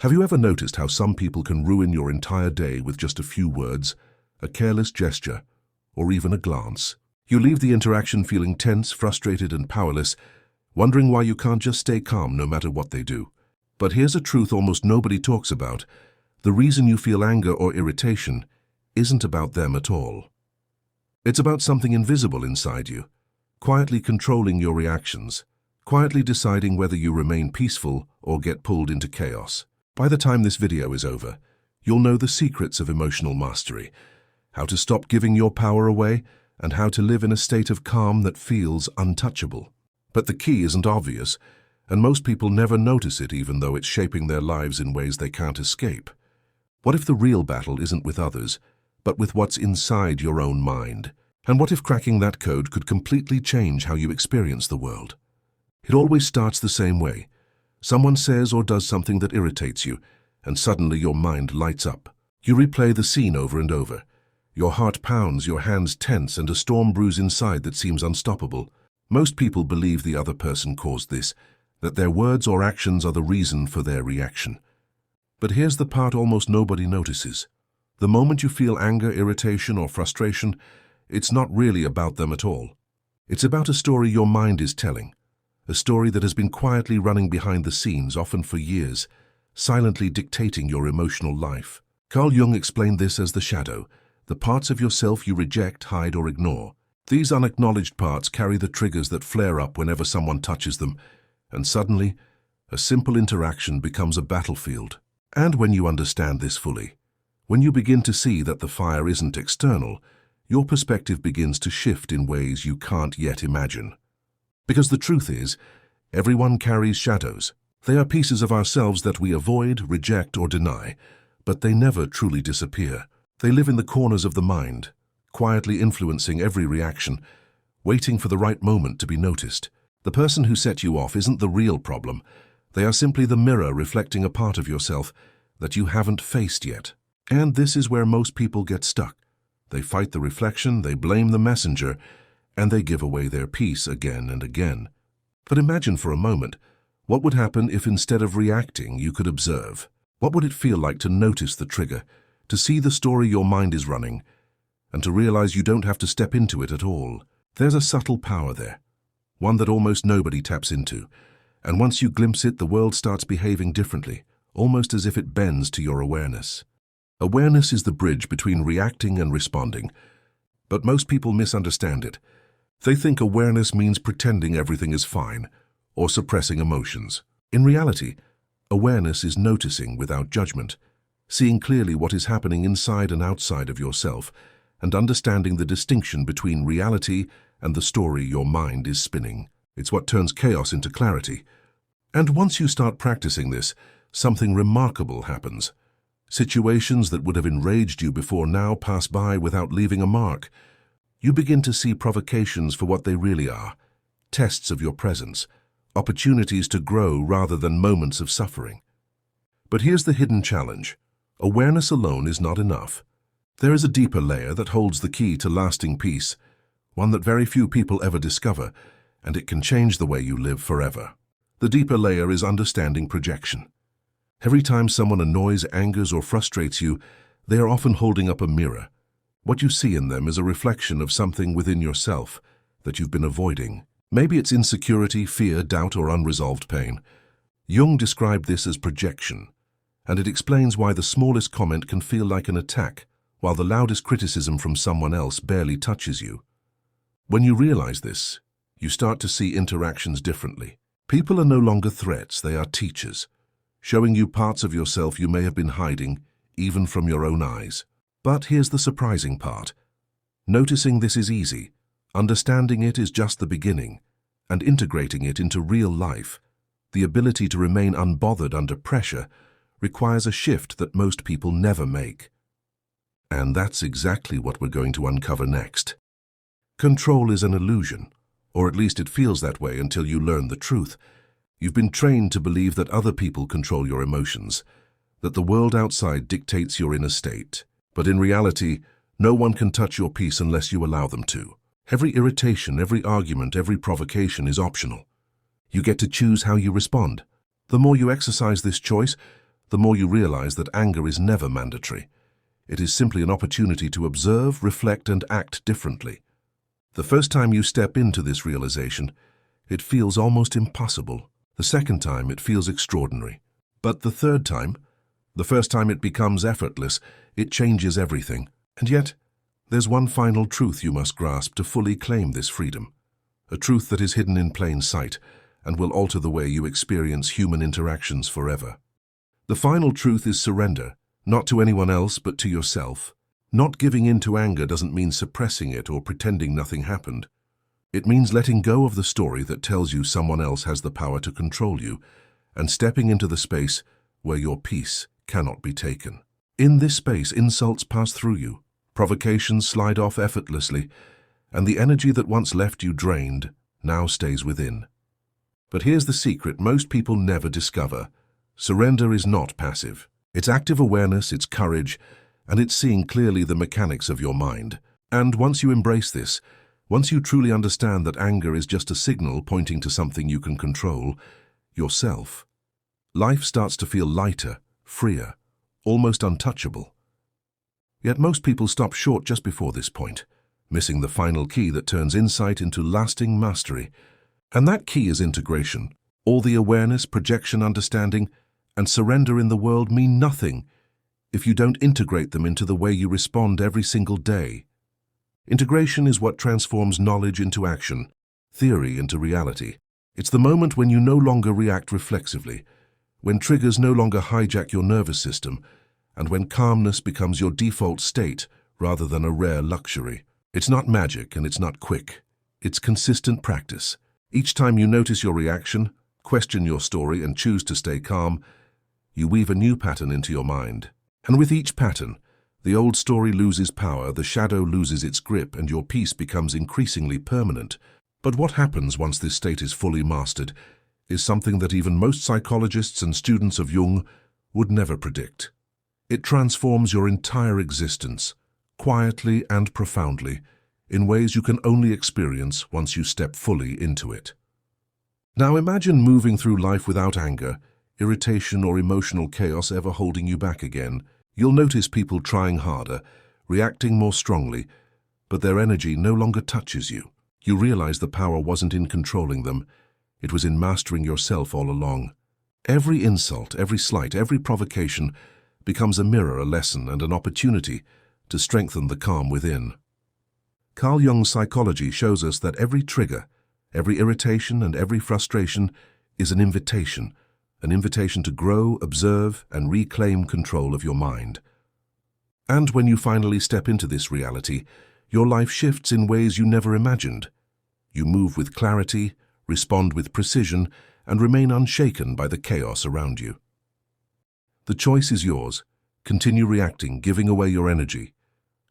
Have you ever noticed how some people can ruin your entire day with just a few words, a careless gesture, or even a glance? You leave the interaction feeling tense, frustrated, and powerless, wondering why you can't just stay calm no matter what they do. But here's a truth almost nobody talks about. The reason you feel anger or irritation isn't about them at all. It's about something invisible inside you, quietly controlling your reactions, quietly deciding whether you remain peaceful or get pulled into chaos. By the time this video is over, you'll know the secrets of emotional mastery, how to stop giving your power away, and how to live in a state of calm that feels untouchable. But the key isn't obvious, and most people never notice it even though it's shaping their lives in ways they can't escape. What if the real battle isn't with others, but with what's inside your own mind? And what if cracking that code could completely change how you experience the world? It always starts the same way. Someone says or does something that irritates you, and suddenly your mind lights up. You replay the scene over and over. Your heart pounds, your hands tense, and a storm brews inside that seems unstoppable. Most people believe the other person caused this, that their words or actions are the reason for their reaction. But here's the part almost nobody notices. The moment you feel anger, irritation, or frustration, it's not really about them at all. It's about a story your mind is telling. A story that has been quietly running behind the scenes, often for years, silently dictating your emotional life. Carl Jung explained this as the shadow, the parts of yourself you reject, hide, or ignore. These unacknowledged parts carry the triggers that flare up whenever someone touches them, and suddenly, a simple interaction becomes a battlefield. And when you understand this fully, when you begin to see that the fire isn't external, your perspective begins to shift in ways you can't yet imagine. Because the truth is, everyone carries shadows. They are pieces of ourselves that we avoid, reject, or deny, but they never truly disappear. They live in the corners of the mind, quietly influencing every reaction, waiting for the right moment to be noticed. The person who set you off isn't the real problem. They are simply the mirror reflecting a part of yourself that you haven't faced yet. And this is where most people get stuck. They fight the reflection, they blame the messenger, and they give away their peace again and again. But imagine for a moment, what would happen if instead of reacting, you could observe? What would it feel like to notice the trigger, to see the story your mind is running, and to realize you don't have to step into it at all? There's a subtle power there, one that almost nobody taps into. And once you glimpse it, the world starts behaving differently, almost as if it bends to your awareness. Awareness is the bridge between reacting and responding, but most people misunderstand it. They think awareness means pretending everything is fine, or suppressing emotions. In reality, awareness is noticing without judgment, seeing clearly what is happening inside and outside of yourself, and understanding the distinction between reality and the story your mind is spinning. It's what turns chaos into clarity. And once you start practicing this, something remarkable happens. Situations that would have enraged you before now pass by without leaving a mark. You begin to see provocations for what they really are, tests of your presence, opportunities to grow rather than moments of suffering. But here's the hidden challenge. Awareness alone is not enough. There is a deeper layer that holds the key to lasting peace, one that very few people ever discover, and it can change the way you live forever. The deeper layer is understanding projection. Every time someone annoys, angers, or frustrates you, they are often holding up a mirror. What you see in them is a reflection of something within yourself that you've been avoiding. Maybe it's insecurity, fear, doubt, or unresolved pain. Jung described this as projection, and it explains why the smallest comment can feel like an attack, while the loudest criticism from someone else barely touches you. When you realize this, you start to see interactions differently. People are no longer threats, they are teachers, showing you parts of yourself you may have been hiding, even from your own eyes. But here's the surprising part. Noticing this is easy. Understanding it is just the beginning, and integrating it into real life, the ability to remain unbothered under pressure, requires a shift that most people never make. And that's exactly what we're going to uncover next. Control is an illusion, or at least it feels that way until you learn the truth. You've been trained to believe that other people control your emotions, that the world outside dictates your inner state. But in reality, no one can touch your peace unless you allow them to. Every irritation, every argument, every provocation is optional. You get to choose how you respond. The more you exercise this choice, the more you realize that anger is never mandatory. It is simply an opportunity to observe, reflect, and act differently. The first time you step into this realization, it feels almost impossible. The second time, it feels extraordinary. But the third time, the first time it becomes effortless, it changes everything. And yet, there's one final truth you must grasp to fully claim this freedom. A truth that is hidden in plain sight and will alter the way you experience human interactions forever. The final truth is surrender, not to anyone else but to yourself. Not giving in to anger doesn't mean suppressing it or pretending nothing happened. It means letting go of the story that tells you someone else has the power to control you and stepping into the space where your peace cannot be taken. In this space, insults pass through you, provocations slide off effortlessly, and the energy that once left you drained now stays within. But here's the secret most people never discover. Surrender is not passive. It's active awareness, it's courage, and it's seeing clearly the mechanics of your mind. And once you embrace this, once you truly understand that anger is just a signal pointing to something you can control, yourself, life starts to feel lighter, freer, almost untouchable. Yet most people stop short just before this point, missing the final key that turns insight into lasting mastery. And that key is integration. All the awareness, projection, understanding, and surrender in the world mean nothing if you don't integrate them into the way you respond every single day. Integration is what transforms knowledge into action, theory into reality. It's the moment when you no longer react reflexively, when triggers no longer hijack your nervous system, and when calmness becomes your default state rather than a rare luxury. It's not magic and it's not quick. It's consistent practice. Each time you notice your reaction, question your story, and choose to stay calm, you weave a new pattern into your mind. And with each pattern, the old story loses power, the shadow loses its grip, and your peace becomes increasingly permanent. But what happens once this state is fully mastered is something that even most psychologists and students of Jung would never predict. It transforms your entire existence, quietly and profoundly, in ways you can only experience once you step fully into it. Now imagine moving through life without anger, irritation, or emotional chaos ever holding you back again. You'll notice people trying harder, reacting more strongly, but their energy no longer touches you. You realize the power wasn't in controlling them, it was in mastering yourself all along. Every insult, every slight, every provocation becomes a mirror, a lesson, and an opportunity to strengthen the calm within. Carl Jung's psychology shows us that every trigger, every irritation, and every frustration is an invitation to grow, observe, and reclaim control of your mind. And when you finally step into this reality, your life shifts in ways you never imagined. You move with clarity, respond with precision, and remain unshaken by the chaos around you. The choice is yours. Continue reacting, giving away your energy,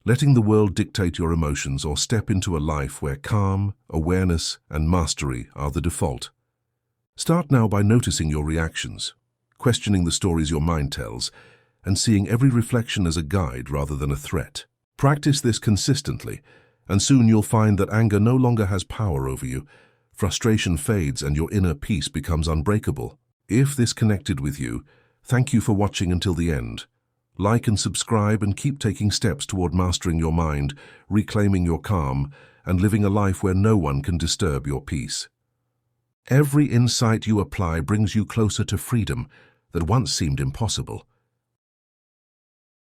letting the world dictate your emotions, or step into a life where calm, awareness, and mastery are the default. Start now by noticing your reactions, questioning the stories your mind tells, and seeing every reflection as a guide rather than a threat. Practice this consistently, and soon you'll find that anger no longer has power over you, frustration fades, and your inner peace becomes unbreakable. If this connected with you, thank you for watching until the end. Like and subscribe, and keep taking steps toward mastering your mind, reclaiming your calm, and living a life where no one can disturb your peace. Every insight you apply brings you closer to freedom that once seemed impossible.